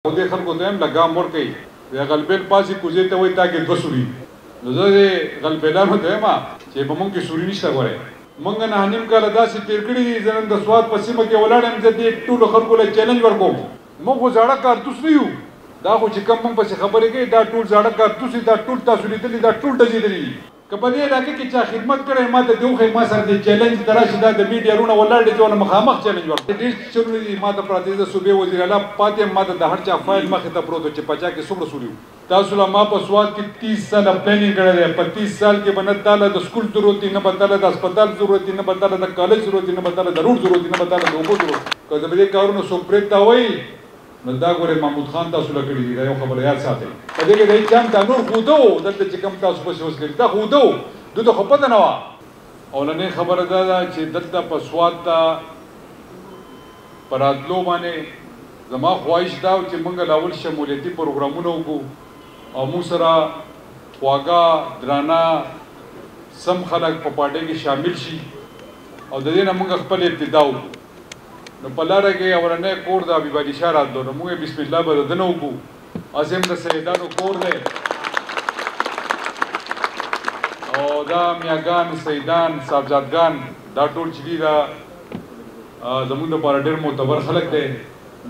خدای خلکو ته هم لګام ورکوي د غلبیل پاسې کوزې ته وایي تا کې دوه سوري نو زه د غلبیلانو ته یم چې په موږ کې سوري نشته ګورئ موږ نه نیم کاله داسې تېر کړي دي زه نن د سوات په سیمه کې ولاړ یم زه دې ټولو خلکو له چیلنج ورکوم موږ خو زاړه کارتوس نه یو دا خو چې کوم موږ پسې خبرې کوي دا ټول زاړه کارتوس دي دا ټول تاسو لیدلي دا ټول ډزېدلي دي که په دې علاقې کې چا خدمت کړی ما ته دې وښیي ما سره دې چیلنج ته راشي دا د میډیا رونه ولاړ دي چې ونه مخامخ چیلنج ورکړي ډېر چلونه دي ما ته پراته دي د صوبې وزیر اعلی پاتې یم ما ته د هر چا فایل مخې ته پروت و چې په چا کې څومره سوري وو تاسو له ما په سوات کې 30 ساله پلانینګ کړی دی په 30 سال کې به نه تاله د سکول ضرورت دی نه به تاله د هسپتال ضرورت دی نه به تاله د کالج ضرورت دی نه به تاله د روډ ضرورت دی نه به تاله د اوبو ضرورت که د دې کارونو څوک پرېږده وایي نو دا ګورې محمود خان تاسو له کړي دي دا یو خبره یاد ساتئ په دې کې د هېچا هم دا نور ښوده و دلته چې کوم تاسو پسې اوس کوي دا ښوده و دوی ته خو پته نه وه اولنۍ خبره دا ده چې دلته په سوات ته په راتلو باندې زما خواهش دا و چې موږ لاول شمولیتي پروګرامونه وکړو او موږ سره خواږه درانه سم خلک په پارټۍ کې شامل شي او د دې نه موږ خپل ابتدا وکړو نو په لاره کې اولنی کور د حبیب علي شاه راتلو نو موږ بسم الله به د ده نه وکړو هسې هم د سیدانو کور دی او دا میاګان سیدان صاحبزادګان دا ټول چې دي دا زموږ دپاره ډېر معتبر خلک دی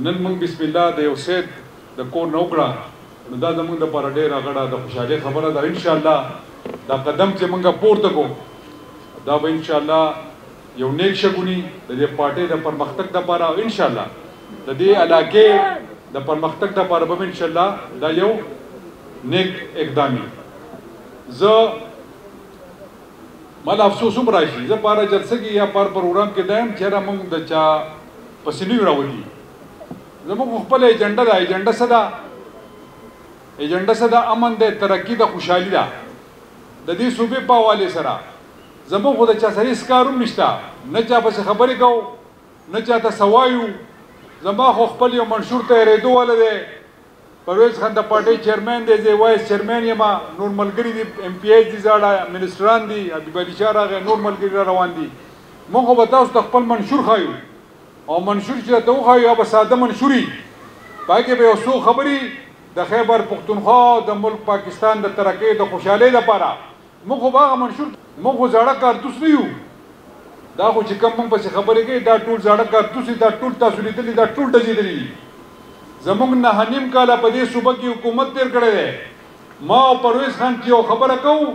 نن موږ بسم الله د یو سید د کور نه وکړه نو دا زموږ دپاره ډېره غټه د خوشحالۍ خبره ده انشاءالله دا قدم چې موږ پورته کړو دا به انشاءالله یو نیک شګونی د دې پارټۍ د پرمختګ دپاره انشاءالله د دې علاقې د پرمختګ دپاره به انشاءالله دا یو نیک اقدامي زه مال افسوس هم راشي زه په هره جلسه کې یا په هر پروګرام کې دا یم چې یاره موږ د چا پسې نه یو راوځي زموږ خپله ایجنډه ده ایجنډه څه ده ایجنډه څه ده امن دی ترقي ده خوشحالي ده د دې صوبې په حوالې سره زموږ خو د چا سره هېڅ کار هم نشته نه چا پسې خبرې کوو نه چاته څه وایو زما خو خپل یو منشور تیارېدو والا دی پرویز خان د پارټۍ چیرمین دی زه وایس چیرمین یم نور ملګري دي ایم پی ایچ دي زاړه منسټران دي حبیب علي شاه راغی نور ملګري را روان دي موږ خو به تاسو ته خپل منشور ښایو او منشور چې راته وښایو یا به ساده منشور وي په هغې کې به یو څو خبرې د خیبر پښتونخوا د ملک پاکستان د ترقۍ د خوشحالۍ لپاره موږ خو به هغه منشور موږ خو زاړه کارتوس نه یو دا خو چې کوم موږ پسې خبرې کوي دا ټول زاړه کارتوس دي دا ټول تاسو لیدلي دا ټول ډزېدلي دي زموږ نه نیم کاله په دې صوبه کې حکومت تېر کړی دی ما او پرویز خان چې یو خبره کوو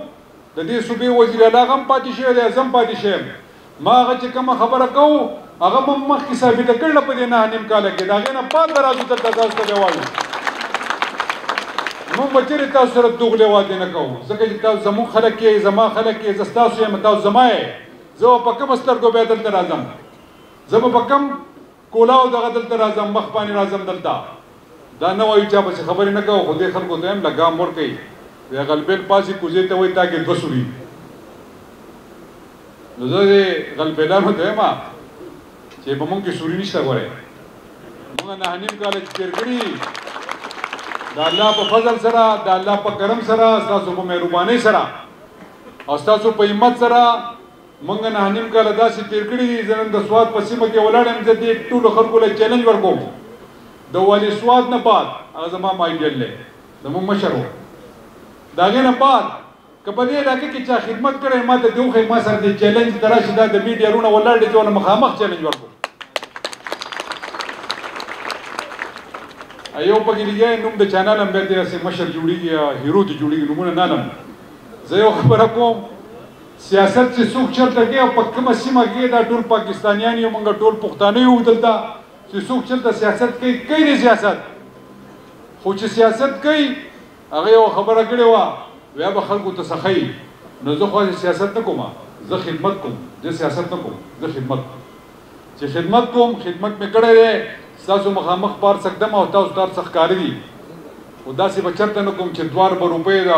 د دې صوبې وزیر اعلی هغه هم پاتې شوی دی زه هم پاتې شوی ما هغه چې کومه خبره کوو هغه به مخکې ثابته کړله په دې نه نیم کاله کې د هغې نه پات به راځو دلته تاسو ته به وایو موږ به چېرې تاسو سره دوغلې وعدې نه کوو ځکه چې تاسو زموږ خلک یې زما خلک یې زه ستاسو یم تاسو زما یې زه به په کومه سترګو بیا دلته راځم زه به په کوم کولاو دغه دلته راځم مخ باندې راځم دلته دا نه وایو چا پسې خبرې نه کوو خو دې خلکو ته هم لګام ورکوي د غلبیل پاسې کوزې ته وایي تا کې دوه سوري نو زه د غلبیلانو ته یم چې په موږ کې سوري نشته ګورئ موږ نه نیم کاله چې تېر کړي د الله په فضل سره د الله په کرم سره ستاسو په مهربانۍ سره او ستاسو په همت سره موږ نه نیم کاله داسې تېر کړي دي زه نن د سوات په سیمه کې ولاړ یم زه دې ټولو خلکو له چیلنج ورکوم د والي سوات نه بعد هغه زما مایډیل دی زموږ مشر و د هغې نه بعد که په دې علاقې کې چا خدمت کړی ما ته دې وښیي ما سره دې چیلنج ته راشي دا د میډیا رونه ولاړ دي چې ونه مخامخ چیلنج ورکړو یو پکې لګیا نوم د چینل هم بیا داسې مشر جوړېږي یا هیرو ته جوړېږي نومونه نه لم زه یو خبره کوم سیاست چې څوک چېرته کوي او په کومه سیمه کې دا ټول پاکستانیان یو موږ ټول پښتانه یو دلته چې څوک چېرته سیاست کوي کوي دی سیاست خو چې سیاست کوي هغه یو خبره کړې وه بیا به خلکو ته څه ښایي نو زه خو سیاست نه کوم زه خدمت کوم زه سیاست نه کوم زه خدمت چې خدمت کوم خدمت مې کړی دی ستاسو مخامخ پار سکدم او تاسو تار څه ښکاري دي خو داسې به چېرته نه کوم چې 2 روپۍ د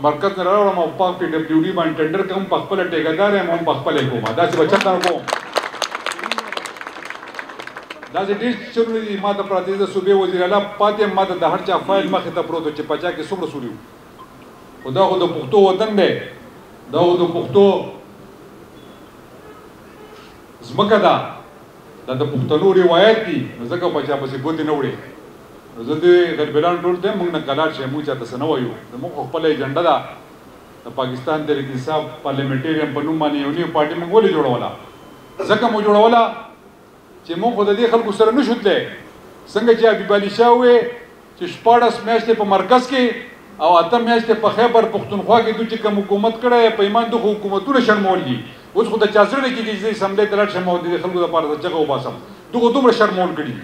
مرکز نه راوړم او په پي ډبلیو ډي باندې ټنډر کوم په خپله ټیکهدار یم هم په خپله یې کوم داسې به چېرته نه کوم داسې ډېر چلونه دي ما ته پراته دي د صوبې وزیر اعلی پاتې یم ما ته د هر چا فایل مخې ته پروت و چې په چا کې څومره سوري وو خو دا خو د پښتو وطن دی دا خو د پښتو ځمکه ده دا د پښتنو روایت دي ځکه په چا پسې ګوتې نه وړي زه دې غربیلان ټول ته موږ نه کلاړ شي موږ چاته څه نه وایو زموږ خپله ایجنډه ده د پاکستان تحریک انصاف پارلیمنټرین په نوم باندې یو نوې پارټي موږ ولې جوړوله ځکه مو جوړوله چې موږ خو د دې خلکو سره نه شو تللی څنګه چې حبیب علي شاه ووې چې 14 میاشتې په مرکز کې او 8 میاشتې په خیبر پښتونخوا کې دوی چې کوم حکومت کړی په ایمان دغه حکومتونه شرمول دي اوس خو د چا زړه نه کېږي چې زه اسمبلۍ ته لاړ شم او د خلکو دپاره د چغه وباسم دغه دومره شرمول کړي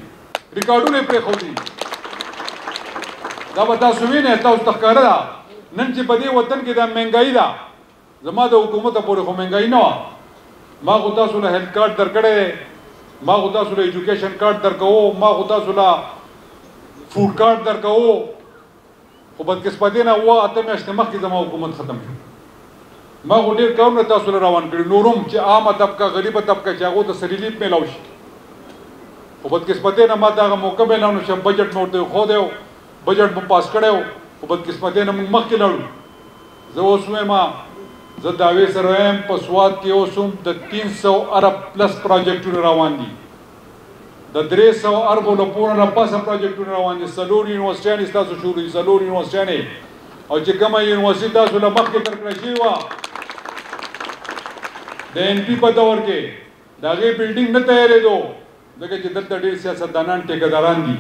ریکارډونه یې پرېښودي دا به تاسو وینئ تاسو ته ښکاره ده نن چې په دې وطن کې دا مهنګایي ده زما د حکومته پورې خو مهنګایي نه وه ما خو تاسو له هیلث کارت درکړی دی ما خو تاسو له ایجوکیشن کارت درکوو ما خو تاسو له فوډ کارت درکوو خو بدقسمتۍ نه 8 میاشتې مخکې زما حکومت ختم شو ما خو ډېر کارونه تاسو له روان کړي نور هم چې عامه طبقه غریبه طبقه چې هغو ته سریلیف میلاو شي خو بدقسمتۍ نه ما ته هغه موقع میلاو نه شم بجټ مې ورته ښودی و بجټ مو پاس کړی و خو بدقسمتۍ نه موږ مخکې لاړو زه اوس وایم زه دعوې سره وایم په سوات کې اوس هم د 300 ارب پلس پروجیکټونه روان دي د 300 اربو له پوره نه پاسه پروجیکټونه روان دي 4 یونیورسټیانې ستاسو شروع دي 4 یونیورسټیانې او چې کومه یونیورسټي تاسو له مخکې درکړه شوې وه د ان پي په دور کې د هغې بلډینګ نه تیارېدو ځکه چې دلته ډېر سیاستدانان ټیکهداران دي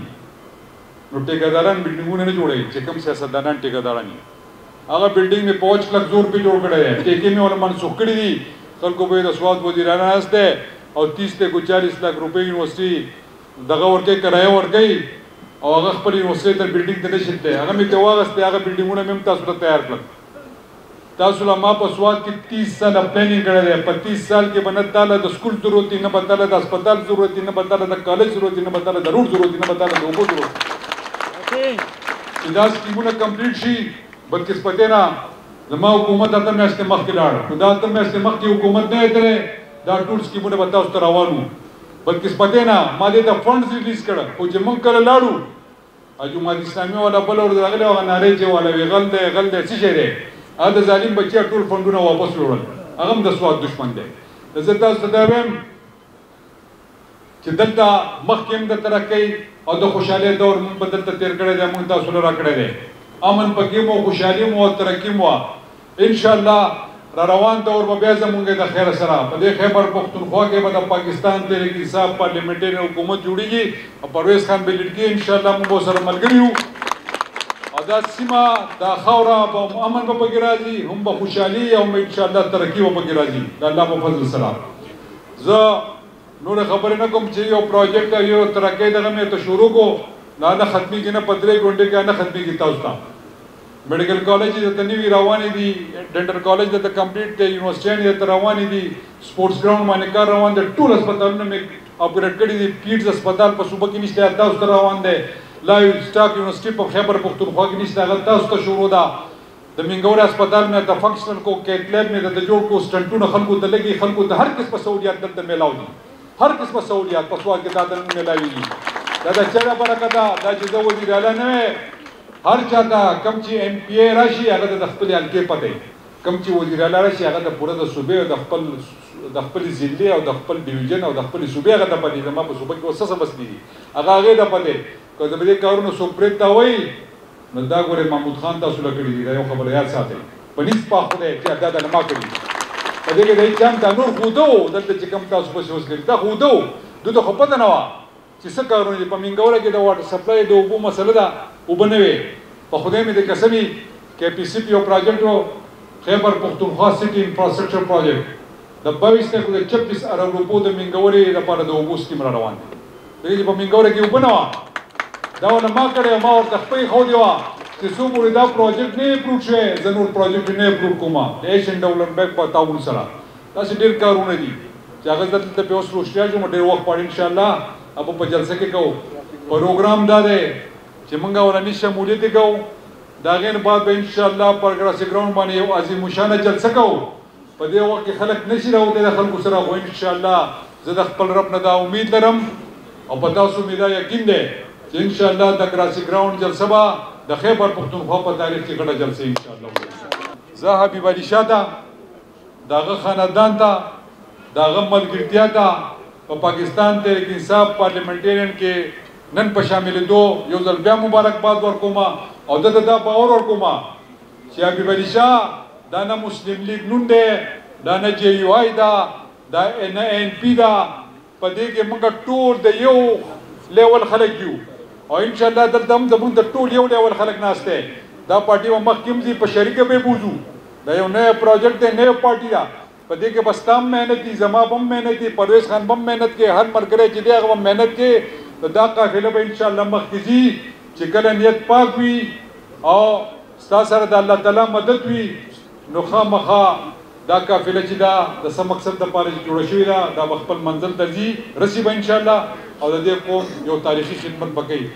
نو ټیکهداران بلډینګونه نه جوړوي چې کوم سیاستدانان ټیکهداران دي هغه بلډینګ مې 5 لک زور پې جوړ کړی دی ټیکې مې ورله منسوخ کړي دي خلکو به یې د سواد وزیرانه ناست دی او 30 ته 40 लाख रुपए یونیورسټي دغه ورکوي کرایه ورکوي او هغه خپل یونیورسټي ته بلډینګ ته نشي تللی هغه مې ته واغستې هغه بلډینګونه مې هم تاسو ته تیار کړل تاسو له ما په سواد کې 30 ساله پلانینګ کړی دی په 30 سال کې به نه تاله د سکول ضرورت نه به تاله د هسپتال ضرورت نه به تاله د کالج ضرورت نه به تاله د روډ ضرورت نه به تاله د اوبو ضرورت چې دا سکیمونه کمپلیټ شي بدقسمتۍ نه زما حکومت 8 میاشتې مخکې لاړ نو دا 8 میاشتې مخکې حکومت نه دی دا ټول سکیمونه به تاسو ته روان وو بدقسمتۍ نه ما دې ته فنډز ریلیز کړه خو چې موږ کله لاړو جماعت اسلامي والا بل ورځ راغلی هغه نارې چې والا وي غل دی غل دی څه شی دی هغه د ظالم بچیا ټول فنډونه واپس وړل هغه هم د سواد دشمن دی زه تاسو ته دا وایم چې دلته مخکې هم د ترقۍ او د خوشحالۍ دور موږ به دلته تېر کړی دی موږ تاسو له راکړی دی امن پکې مو خوشحالي مو او ترقي مو انشاءالله را روان دور به بیا زمونږ د خیر سره په دې خیبر پښتونخوا کې به د پاکستان تحریک انصاف پارلیمنټرین حکومت جوړیږي او پرویز خان به لیډ کړي انشاءالله موږ به سره ملګري یو او دا سیمه دا خاوره به امن به پکې راځي هم به خوشحالي او انشاءالله ترقي به پکې راځي د الله په فضل سره زه نور خبرې نه کوم چې یو پروجیکټ یو ترقۍ دغه مې ته شروع کو نه ختمېږي نه په 3 غونډې کې نه ختمېږي تاسو ته میډیکل کالج د نوي روانې دي ډنټل کالج د کمپلیټ دی یونیورسټیانې د روانې دي سپورټس ګراوند باندې کار روان دی ټول هسپتالونه مې اپګریډ کړي دي پیډز هسپتال په صوبه کې نشته تاسو ته روان دی لایو سټاک یونیورسټي په خیبر پښتونخوا کې نشته هغه تاسو ته شروع ده د منګور هسپتال مې د فنکشنل کو کیټ لیب مې د جوړ کو سټنټونه خلکو ته لګي خلکو ته هر قسمه سہولیات دلته میلاو دي هر قسمه سہولیات په سوال کې دا دنه میلاوي دا د چا برکت ده دا چې د وزیر اعلی نه هر چا ته کم چې ایم پی ای راشي هغه د خپل حلقې پته کم چې وزیر اعلی راشي هغه د پوره د صوبې او د خپل ضلع او د خپل ډیویژن او د خپل صوبې هغه د پته زما په صوبه کې اوس څه بس دي هغه هغه د پته که د دې کارونو سپریټ تا وای نو دا ګوره محمود خان تاسو لکړي دی دا یو خبره یاد ساتئ په نس په خوده چې دا نه ما کړی په دې کې دای چم دا نور خودو دلته چې کم تاسو په اوس کړی دا خودو دوی خو پته نه و چې څه کارونه دي په منګوره کې د واټر سپلای د اوبو مسله ده وبنوي په خدای مې د قسمي کې پی سی پی او پروجیکټ خیبر پښتونخوا سټي انفراستراکچر پروجیکټ د 22 نه 26 ارب روپو د منګورې لپاره د اوبو سکیم را روان دي دغه په منګوره کې وبنوا دا ول ما کړه ما ورته خپل خو دی وا چې څو مور دا پروجیکټ نه اپروو شوی زنور پروجیکټ نه اپروو کومه د ایشن ډیولپمنٹ په تعاون سره تاسو ډیر کارونه دي چې هغه دلته په اوس روشتیا جو ډیر وخت پاره ان شاء الله اب په جلسه کې کو پروګرام دا دی چې موږ ورني شمولیت کوو دا غین بعد به ان شاء الله پرګراس ګراوند باندې یو عظیم شانه جلسه کوو په دې وخت کې خلک نشي راوته د خلکو سره وو ان شاء الله زه د خپل رب نه دا امید لرم او په تاسو مې دا یقین دی چې ان شاء الله د ګراس ګراوند جلسه به د خیبر پښتونخوا په تاریخ کې غټه جلسه ان شاء الله زه حبیب علي شاه ته داغه خاندان ته داغه ملګرتیا ته په پاکستان تحریک انصاف پارلیمنټرین کې نن په شاملېدو یو ځل بیا مبارکباد ورکوم او ده ته دا باور ورکوم چې حبیب علي شاه دا نه مسلم لیگ نون دی دا نه جے یو آی دا دا نه این پی دا په دې کې موږ ټول د یو لیول خلک یو او انشاءالله دلته هم زموږ د ټول یو لیول خلک ناست دی دا پارټي به مخکې هم ځي په شریکه به بوځو دا یو نوی پروجیکټ دی نوی پارټي ده په دې کې بس تا هم محنت دي زما به هم محنت دي پرویز خان به هم محنت کوي هر ملګری چې دی هغه به محنت کوي دا قافله به انشاءالله مخکې ځي چې کله نیت پاک وي او ستا سره د الله تعالی مدد وي نو خامخا دا قافله چې دا د څه مقصد دپاره چې جوړه شوې ده دا به خپل منزل ته ځي رسي به انشاءالله او د دې قوم یو تاریخي خدمت به کوي